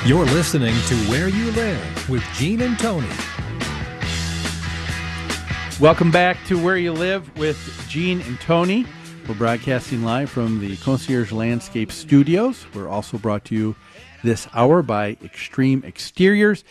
You're listening to Where You Live with Gene and Tony. Welcome back to Where You Live with Gene and Tony. We're broadcasting live from the Concierge Landscape Studios. We're also brought to you this hour by Extreme Exteriors.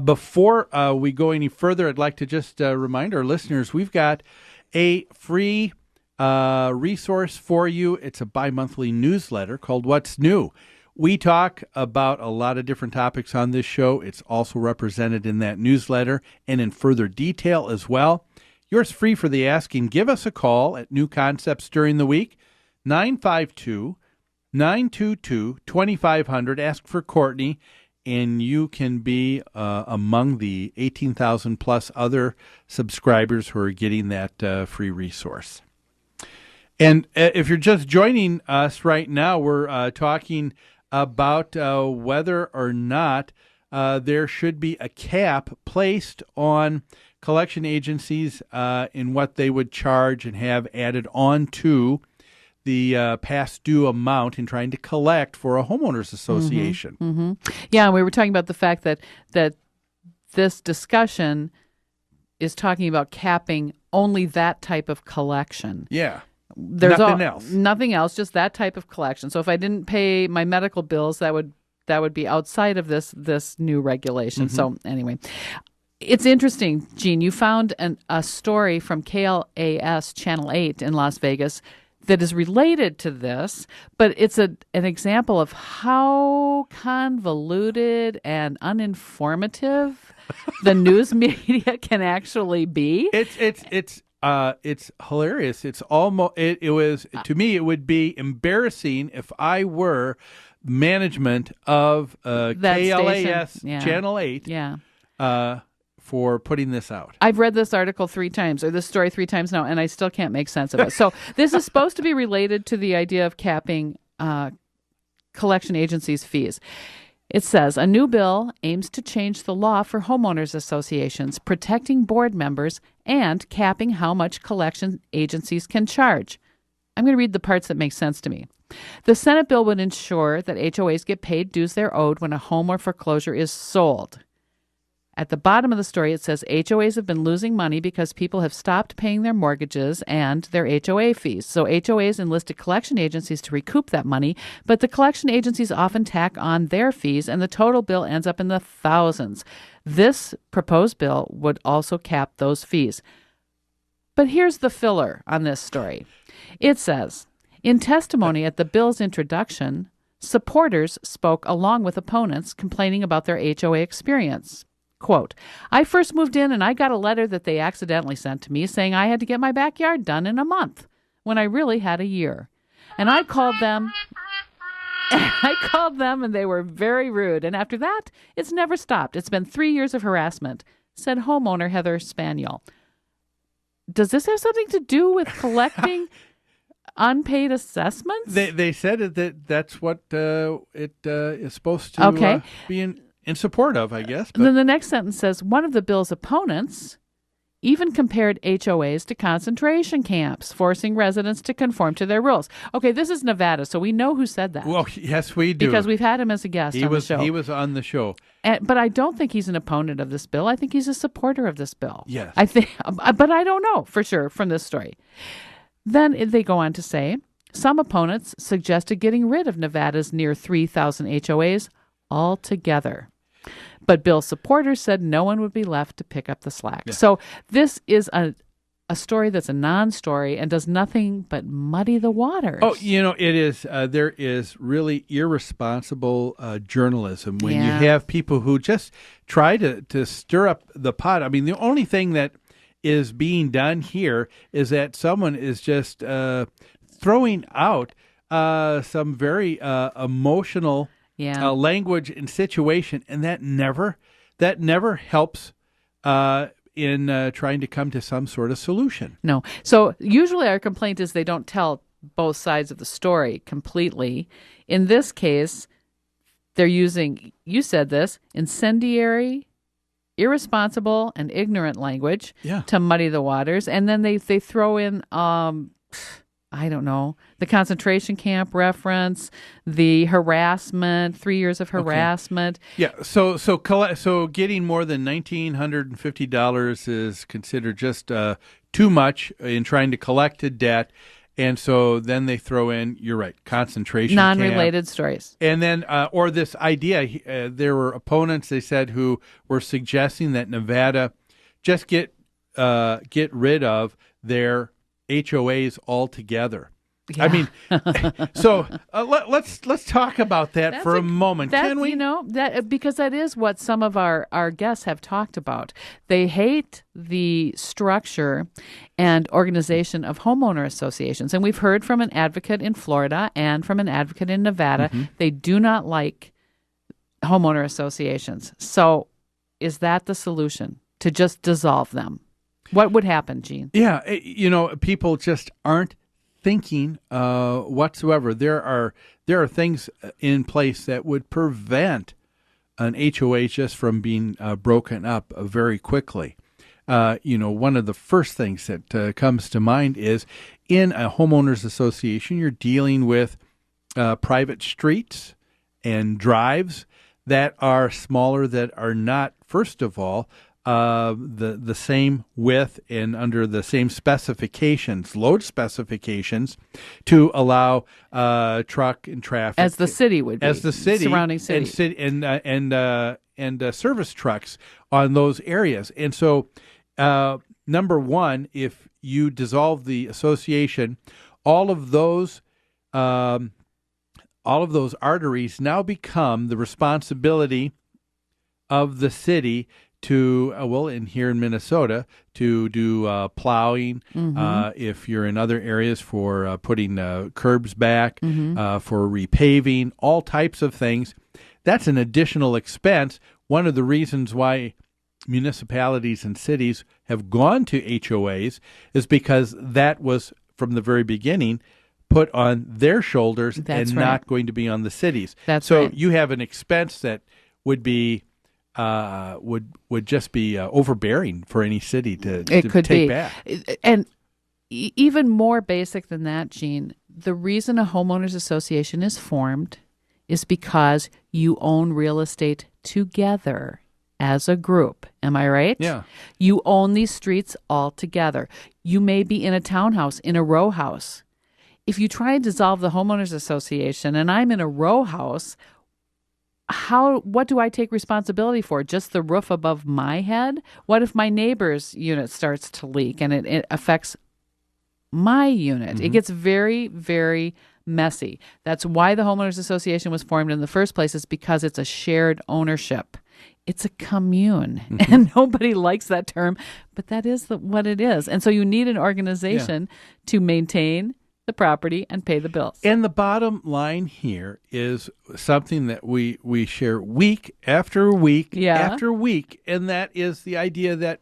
Before we go any further, I'd like to just remind our listeners we've got a free resource for you. It's a bi-monthly newsletter called What's New. We talk about a lot of different topics on this show. It's also represented in that newsletter and in further detail as well. Yours free for the asking. Give us a call at New Concepts during the week, 952-922-2500. Ask for Courtney, and you can be among the 18,000 plus other subscribers who are getting that free resource. And if you're just joining us right now, we're talking about whether or not there should be a cap placed on collection agencies in what they would charge and have added on to the past due amount in trying to collect for a homeowners association. Mm-hmm. Yeah, we were talking about the fact that this discussion is talking about capping only that type of collection. Yeah. There's Nothing else, just that type of collection. So if I didn't pay my medical bills, that would be outside of this new regulation. Mm-hmm. So anyway, it's interesting, Gene. You found a story from KLAS Channel 8 in Las Vegas that is related to this, but it's an example of how convoluted and uninformative the news media can actually be. It's hilarious. It's almost it was to me. It would be embarrassing if I were management of KLAS Channel 8. Yeah. For putting this out. I've read this article 3 times, or this story 3 times now, and I still can't make sense of it. So this is supposed to be related to the idea of capping collection agencies' fees. It says, a new bill aims to change the law for homeowners associations, protecting board members and capping how much collection agencies can charge. I'm going to read the parts that make sense to me. The Senate bill would ensure that HOAs get paid dues they're owed when a home or foreclosure is sold. At the bottom of the story, it says HOAs have been losing money because people have stopped paying their mortgages and their HOA fees. So HOAs enlisted collection agencies to recoup that money, but the collection agencies often tack on their fees, and the total bill ends up in the thousands. This proposed bill would also cap those fees. But here's the filler on this story. It says, in testimony at the bill's introduction, supporters spoke along with opponents complaining about their HOA experience. Quote, I first moved in and I got a letter that they accidentally sent to me saying I had to get my backyard done in a month when I really had a year. And I called them and they were very rude. And after that, it's never stopped. It's been 3 years of harassment, said homeowner Heather Spaniel. Does this have something to do with collecting unpaid assessments? They said that's what it is supposed to be in support of, I guess. But then the next sentence says, one of the bill's opponents even compared HOAs to concentration camps, forcing residents to conform to their rules. Okay, this is Nevada, so we know who said that. Well, yes, we do. Because we've had him as a guest on the show. He was on the show. But I don't think he's an opponent of this bill. I think he's a supporter of this bill. Yes. But I don't know for sure from this story. Then they go on to say, some opponents suggested getting rid of Nevada's near 3,000 HOAs altogether. But Bill's supporters said no one would be left to pick up the slack. Yeah. So this is a story that's a non-story and does nothing but muddy the waters. Oh, it is. There is really irresponsible journalism when you have people who just try to stir up the pot. I mean, the only thing that is being done here is that someone is just throwing out some very emotional language and situation, and that never helps in trying to come to some sort of solution. No. So usually our complaint is they don't tell both sides of the story completely. In this case, they're using, you said this, incendiary, irresponsible, and ignorant language to muddy the waters, and then they throw in I don't know, the concentration camp reference, the harassment, 3 years of harassment. Yeah. So getting more than $1,950 is considered just too much in trying to collect a debt. And so then they throw in, you're right, concentration camp. Non-related stories. And then, or this idea, there were opponents, they said, who were suggesting that Nevada just get rid of their HOAs altogether. Yeah. I mean, so let's talk about that for a moment, can we? Because that is what some of our guests have talked about. They hate the structure and organization of homeowner associations. And we've heard from an advocate in Florida and from an advocate in Nevada. Mm-hmm. They do not like homeowner associations. So is that the solution, to just dissolve them? What would happen, Gene? Yeah, people just aren't thinking whatsoever. There are things in place that would prevent an HOA just from being broken up very quickly. One of the first things that comes to mind is in a homeowners association, you're dealing with private streets and drives that are smaller, that are not, first of all, the same width and under the same specifications, load specifications, to allow truck and traffic, as the city would be, as the city, surrounding city, and service trucks on those areas. And so, number one, if you dissolve the association, all of those arteries now become the responsibility of the city to, here in Minnesota, to do plowing, mm-hmm. If you're in other areas, for putting curbs back, mm-hmm. For repaving, all types of things. That's an additional expense. One of the reasons why municipalities and cities have gone to HOAs is because that was, from the very beginning, put on their shoulders. That's and right. Not going to be on the cities. So right. You have an expense that would be would just be overbearing for any city to take back. And even more basic than that, Gene, the reason a homeowners association is formed is because you own real estate together as a group. Am I right? Yeah. You own these streets all together. You may be in a townhouse, in a row house. If you try and dissolve the homeowners association and I'm in a row house, what do I take responsibility for? Just the roof above my head? What if my neighbor's unit starts to leak and it affects my unit? Mm-hmm. It gets very, very messy. That's why the homeowners association was formed in the first place, is because it's a shared ownership. It's a commune, mm-hmm. and nobody likes that term, but that is what it is. And so you need an organization to maintain the property and pay the bills. And the bottom line here is something that we share week after week after week, and that is the idea that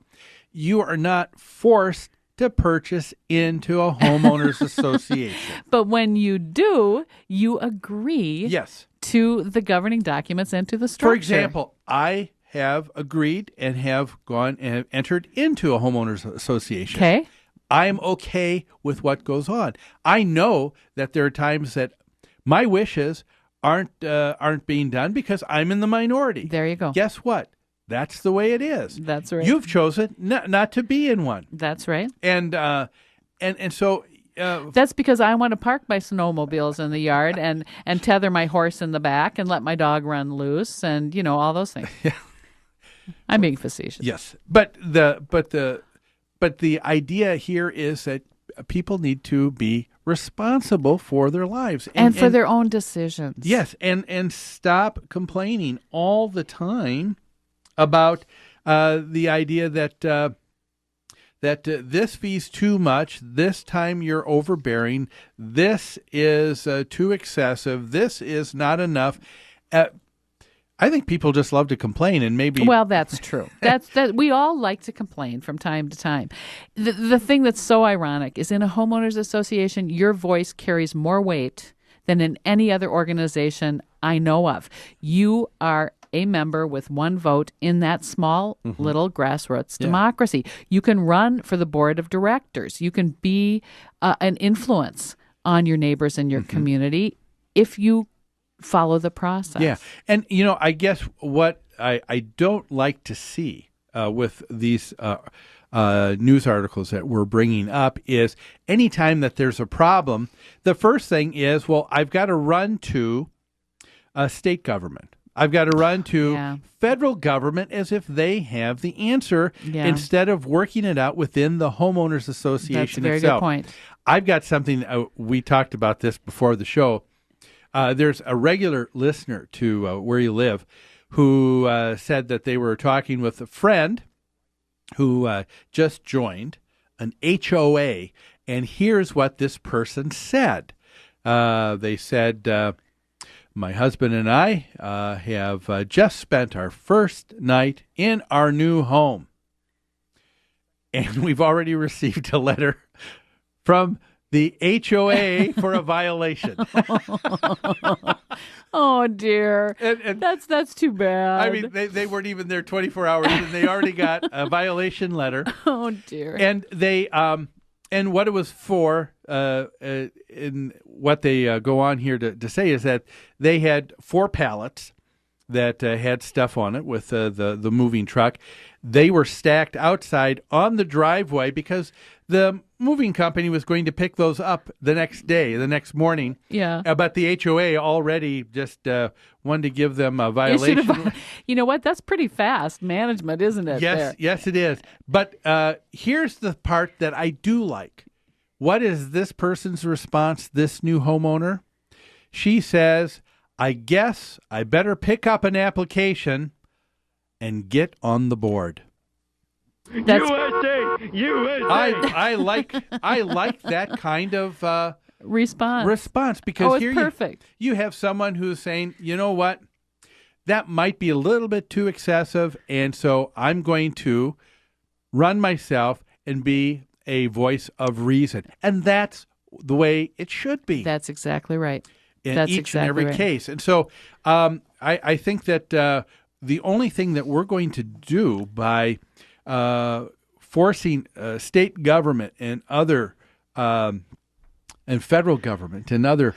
you are not forced to purchase into a homeowners association. But when you do, you agree to the governing documents and to the structure. For example, I have agreed and have gone and have entered into a homeowners association. Okay. I'm okay with what goes on. I know that there are times that my wishes aren't being done because I'm in the minority. There you go. Guess what? That's the way it is. That's right. You've chosen not to be in one. That's right. And so that's because I want to park my snowmobiles in the yard and tether my horse in the back and let my dog run loose and all those things. Yeah. I'm being facetious. Yes, but the idea here is that people need to be responsible for their lives and for their own decisions. Yes, and stop complaining all the time about the idea that this fee's too much, this time you're overbearing, this is too excessive, this is not enough. I think people just love to complain, and maybe. Well, that's true. That we all like to complain from time to time. The thing that's so ironic is in a homeowners association, your voice carries more weight than in any other organization I know of. You are a member with one vote in that small little grassroots Yeah. democracy. You can run for the board of directors. You can be an influence on your neighbors in your community if you follow the process. Yeah. And, I guess what I don't like to see with these news articles that we're bringing up is anytime that there's a problem, the first thing is, well, I've got to run to state government. I've got to run to federal government as if they have the answer instead of working it out within the homeowners association That's a very itself. good point. I've got something, we talked about this before the show. There's a regular listener to Where You Live who said that they were talking with a friend who just joined an HOA, and here's what this person said. They said, my husband and I have just spent our first night in our new home, and we've already received a letter from the HOA for a violation. Oh dear, And that's too bad. I mean, they weren't even there 24 hours, and they already got a violation letter. Oh dear. And they and what it was for, in what they go on here to say is that they had 4 pallets that had stuff on it with the moving truck. They were stacked outside on the driveway because the moving company was going to pick those up the next day, the next morning. Yeah. But the HOA already just wanted to give them a violation. You know what? That's pretty fast management, isn't it? Yes, it is. But here's the part that I do like. What is this person's response, this new homeowner? She says, I guess I better pick up an application and get on the board. USA! I like that kind of response because it's here perfect. You have someone who's saying, you know what, that might be a little bit too excessive, and so I'm going to run myself and be a voice of reason, and that's the way it should be. That's exactly right. In That's each exactly and every right. case. And so I think that the only thing that we're going to do by forcing state government and other and federal government and other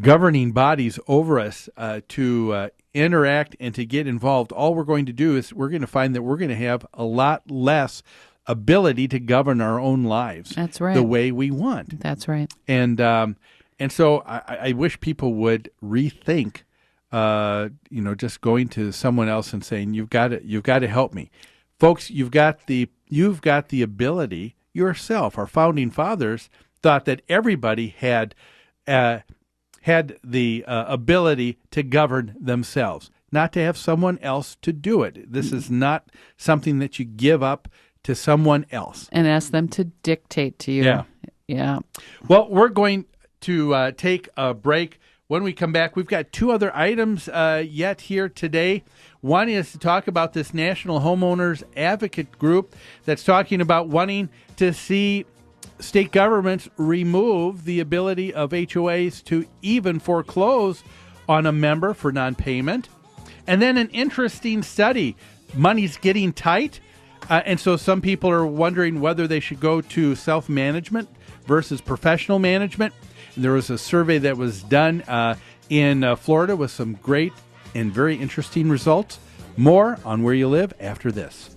governing bodies over us to interact and to get involved, all we're going to do is we're going to find that we're going to have a lot less ability to govern our own lives. That's right. The way we want. That's right. And so I wish people would rethink, just going to someone else and saying, you've got to help me. Folks, you've got the ability yourself. Our founding fathers thought that everybody had the ability to govern themselves, not to have someone else to do it. This is not something that you give up to someone else. And ask them to dictate to you. Yeah. Yeah. Well, we're going to take a break. When we come back, we've got 2 other items yet here today. One is to talk about this National Homeowners Advocate Group that's talking about wanting to see state governments remove the ability of HOAs to even foreclose on a member for non-payment. And then an interesting study. Money's getting tight, and so some people are wondering whether they should go to self-management versus professional management. There was a survey that was done in Florida with some great and very interesting results. More on Where You Live after this.